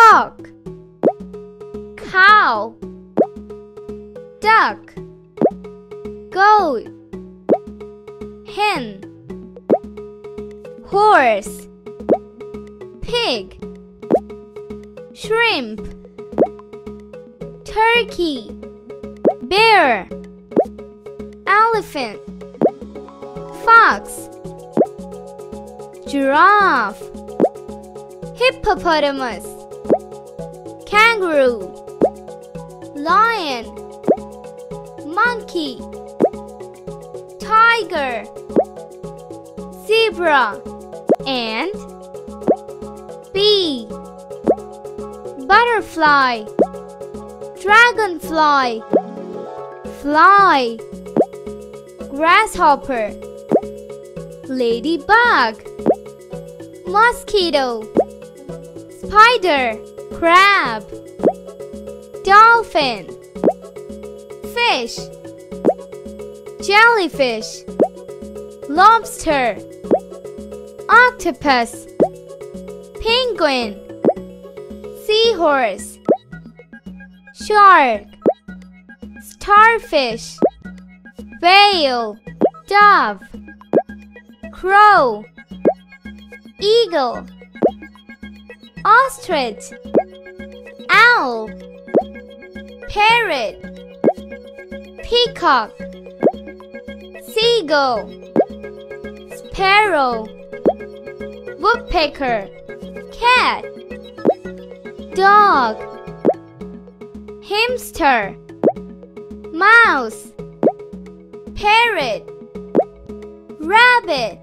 Hawk, cow, duck, goat, hen, horse, pig, shrimp, turkey, bear, elephant, fox, giraffe, hippopotamus, kangaroo, lion, monkey, tiger, zebra, and bee, butterfly, dragonfly, fly, grasshopper, ladybug, mosquito, spider, crab, dolphin, fish, jellyfish, lobster, octopus, penguin, seahorse, shark, starfish, whale, dove, crow, eagle, ostrich, owl, parrot, peacock, seagull, sparrow, woodpecker, cat, dog, hamster, mouse, parrot, rabbit,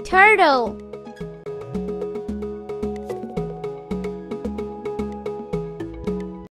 turtle,